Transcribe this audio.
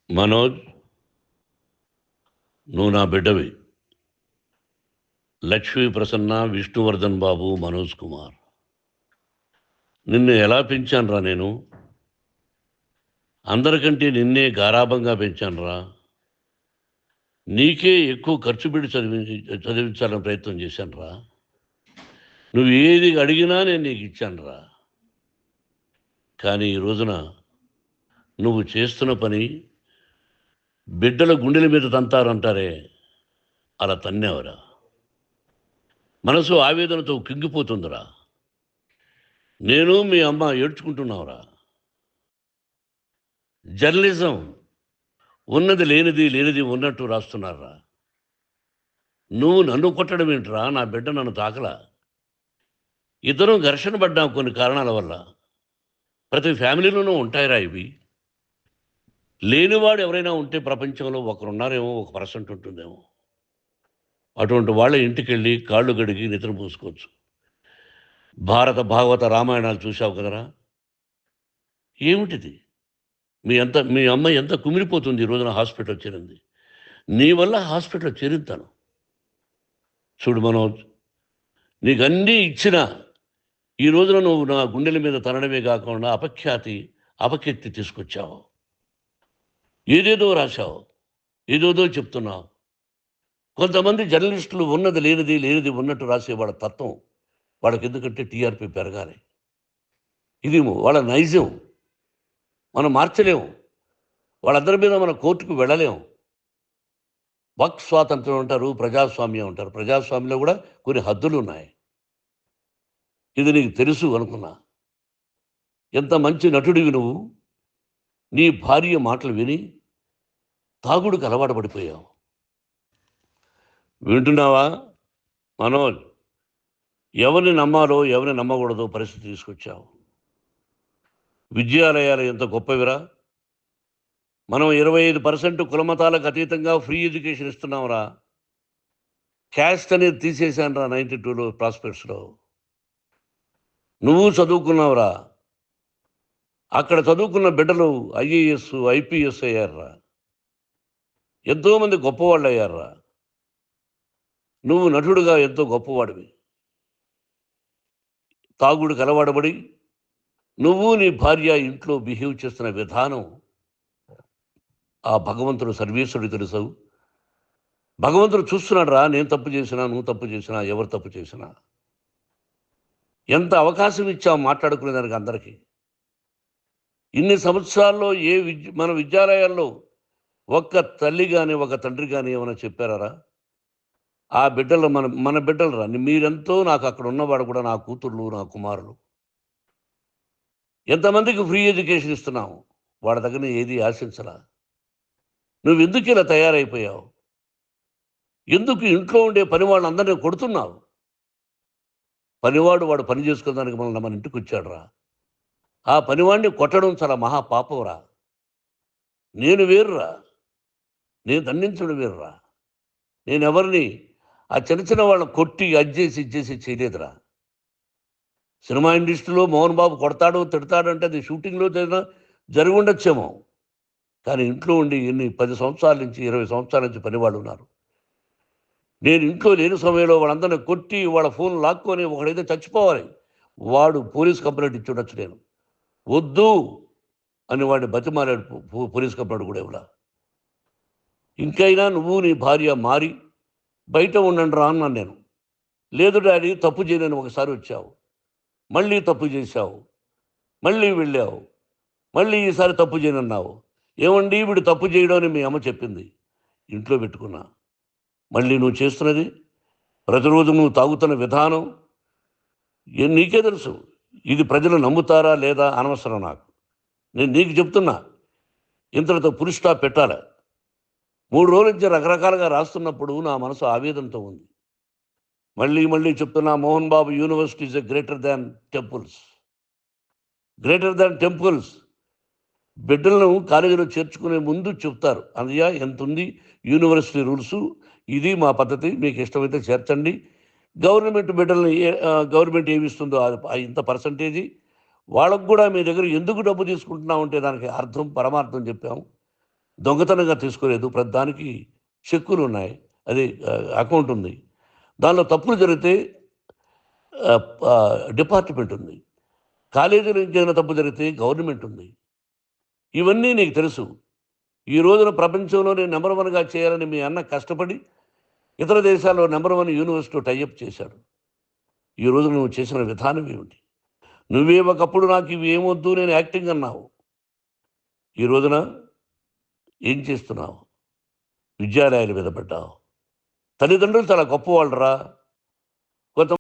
మనోజ్, నువ్వు నా బిడ్డవి. లక్ష్మీ ప్రసన్న, విష్ణువర్ధన్ బాబు, మనోజ్ కుమార్. నిన్ను ఎలా పెంచానురా నేను? అందరికంటే నిన్నే గారాభంగా పెంచానురా. నీకే ఎక్కువ ఖర్చు పెట్టి చదివించాలని ప్రయత్నం చేశానురా. నువ్వు ఏది అడిగినా నేను నీకు ఇచ్చానురా. కానీ ఈ రోజున నువ్వు చేస్తున్న పని బిడ్డల గుండెల మీద తంతారంటారే, అలా తన్నేవరా. మనసు ఆవేదనతో కింగిపోతుందిరా. నేను మీ అమ్మ ఏడ్చుకుంటున్నావురా. జర్నలిజం ఉన్నది లేనిది, లేనిది ఉన్నట్టు రాస్తున్నారా. నువ్వు నన్ను కొట్టడం ఏంట్రా? నా బిడ్డ నన్ను తాకలా. ఇద్దరం ఘర్షణ పడ్డాం కొన్ని కారణాల వల్ల. ప్రతి ఫ్యామిలీలోనూ ఉంటాయిరా ఇవి. లేనివాడు ఎవరైనా ఉంటే ప్రపంచంలో ఒకరున్నారేమో, 1% ఉంటుందేమో. అటువంటి వాళ్ళ ఇంటికి వెళ్ళి కాళ్ళు గడిగి నిద్ర పూసుకోవచ్చు. భారత భాగవత రామాయణాలు చూశావు కదరా. ఏమిటిది? మీ అమ్మ ఎంత కుమిలిపోతుంది ఈ రోజున హాస్పిటల్ చేరింది. నీ వల్ల హాస్పిటల్ చేరుతాను. చూడు మనోజ్, నీకు అన్నీ ఇచ్చినా ఈ రోజున నువ్వు నా గుండెల మీద తనడమే కాకుండా అపకీర్తి తీసుకొచ్చావు. ఏదేదో రాశావు, ఏదేదో చెప్తున్నావు. కొంతమంది జర్నలిస్టులు ఉన్నది లేనిది, లేనిది ఉన్నట్టు రాసే వాళ్ళ తత్వం వాళ్ళకి ఎందుకంటే టీఆర్పీ పెరగాలి. ఇది వాళ్ళ నైజం. మనం మార్చలేము. వాళ్ళందరి మీద మన కోర్టుకు వెళ్ళలేము. వాక్ స్వాతంత్రం అంటారు, ప్రజాస్వామ్యం అంటారు. ప్రజాస్వామ్యంలో కూడా కొన్ని హద్దులు ఉన్నాయి. ఇది నీకు తెలుసు అనుకున్నా. ఎంత మంచి నటుడివి నువ్వు. నీ భార్య మాటలు విని తాగుడుకు అలవాటు పడిపోయావు. వింటున్నావా మనోజ్? ఎవరిని నమ్మాలో ఎవరిని నమ్మకూడదో పరిస్థితి తీసుకొచ్చావు. విద్యాలయాలు ఎంత గొప్పవిరా. మనం 25% కులమతాలకు అతీతంగా ఫ్రీ ఎడ్యుకేషన్ ఇస్తున్నాంరా. క్యాస్ట్ అనేది తీసేశాను రా 92లో ప్రాస్పెక్ట్స్లో. నువ్వు చదువుకున్నావురా. అక్కడ చదువుకున్న బిడ్డలు ఐఏఎస్, ఐపీఎస్ అయ్యారురా. ఎంతోమంది గొప్పవాళ్ళు అయ్యారురా. నువ్వు నటుడుగా ఎంతో గొప్పవాడివి. తాగుడికి అలవాడబడి నువ్వు నీ భార్య ఇంట్లో బిహేవ్ చేస్తున్న విధానం ఆ భగవంతుడు సర్వేశ్వరుడు తెలుసు. భగవంతుడు చూస్తున్నాడు రా. నేను తప్పు చేసినా, నువ్వు తప్పు చేసినా, ఎవరు తప్పు చేసినా. ఎంత అవకాశం ఇచ్చావు మాట్లాడుకునేదానికి అందరికీ. ఇన్ని సంవత్సరాల్లో మన విద్యాలయాల్లో ఒక్క తల్లి కానీ ఒక తండ్రి కానీ ఏమైనా చెప్పారా? ఆ బిడ్డలు మన బిడ్డలు రా. మీరెంతో నాకు అక్కడ ఉన్నవాడు కూడా నా కూతుర్లు, నా కుమారులు. ఎంతమందికి ఫ్రీ ఎడ్యుకేషన్ ఇస్తున్నావు. వాళ్ళ దగ్గర ఏది ఆశించలా. నువ్వు ఎందుకు ఇలా తయారైపోయావు? ఎందుకు ఇంట్లో ఉండే పని వాళ్ళందరినీ కొడుతున్నావు? పనివాడు వాడు పని చేసుకోవడానికి మన ఇంటికి వచ్చాడు రా. ఆ పనివాడిని కొట్టడం చాలా మహాపాపంరా. నేను వేరురా. నేను దండించడం వేరురా. నేను ఎవరిని ఆ చిన్న వాళ్ళని కొట్టి ఇచ్చేసి చేయలేదురా. సినిమా ఇండస్ట్రీలో మోహన్ బాబు కొడతాడు, తిడతాడు అంటే అది షూటింగ్లో జరిగి ఉండొచ్చేమో. కానీ ఇంట్లో ఉండి 10 సంవత్సరాల నుంచి 20 సంవత్సరాల నుంచి పనివాళ్ళు ఉన్నారు. నేను ఇంట్లో లేని సమయంలో వాళ్ళందరినీ కొట్టి వాళ్ళ ఫోన్ లాక్కొని ఒకడైతే చచ్చిపోవాలి. వాడు పోలీస్ కంప్లైంట్ ఇచ్చి ఉండొచ్చు. నేను వద్దు అని వాడిని బతిమాలాడు. పోలీస్ కంప్లైంట్ కూడా ఇవ్వలా. ఇంకైనా నువ్వు నీ భార్య మారి బయట ఉండండి రా అన్నాను నేను. లేదు డాడీ, తప్పు చేయలేని ఒకసారి వచ్చావు, మళ్ళీ తప్పు చేశావు, మళ్ళీ వెళ్ళావు, మళ్ళీ ఈసారి తప్పు చేయనన్నావు. ఏమండి వీడు తప్పు చేయడం అని మీ అమ్మ చెప్పింది. ఇంట్లో పెట్టుకున్నా. మళ్ళీ నువ్వు చేస్తున్నది, ప్రతిరోజు నువ్వు తాగుతున్న విధానం నీకే తెలుసు. ఇది ప్రజలు నమ్ముతారా లేదా అనవసరం నాకు. నేను నీకు చెప్తున్నా, ఇంతటితో ఫుల్ స్టాప్ పెట్టాలి. 3 రోజుల నుంచి రకరకాలుగా రాస్తున్నప్పుడు నా మనసు ఆవేదనతో ఉంది. మళ్ళీ చెప్తున్నా, Mohan Babu university is greater than temples. Greater than temples. బిడ్డలను కాలేజీలో చేర్చుకునే ముందు చెప్తారు, అన్నయ్య ఎంత ఉంది యూనివర్సిటీ రూల్సు, ఇది మా పద్ధతి, మీకు ఇష్టమైతే చేర్చండి. గవర్నమెంట్ బిడ్డల్ని గవర్నమెంట్ ఏమిస్తుందో ఇంత పర్సంటేజీ వాళ్ళకు కూడా మీ దగ్గర ఎందుకు డబ్బు తీసుకుంటున్నామంటే దానికి అర్థం పరమార్థం చెప్పాము. దొంగతనంగా తీసుకోలేదు. ప్రతిదానికి చెక్కులు ఉన్నాయి. అది అకౌంట్ ఉంది. దానిలో తప్పులు జరిగితే డిపార్ట్మెంట్ ఉంది. కాలేజీలో ఇంకేదైనా తప్పు జరిగితే గవర్నమెంట్ ఉంది. ఇవన్నీ నీకు తెలుసు. ఈ రోజున ప్రపంచంలోనే నంబర్ 1గా చేయాలని మీ అన్న కష్టపడి ఇతర దేశాల్లో నంబర్ 1 యూనివర్సిటీతో టైఅప్ చేశాడు. ఈ రోజు నువ్వు చేసిన విధానం ఏమిటి? నువ్వే ఒకప్పుడు నాకు ఇవి ఏమొద్దు నేను యాక్టింగ్ అన్నావు. ఈ రోజున ఏం చేస్తున్నావు? విద్యాలయాల మీద పడ్డావు. తల్లిదండ్రులు చాలా గొప్పవాళ్ళురా.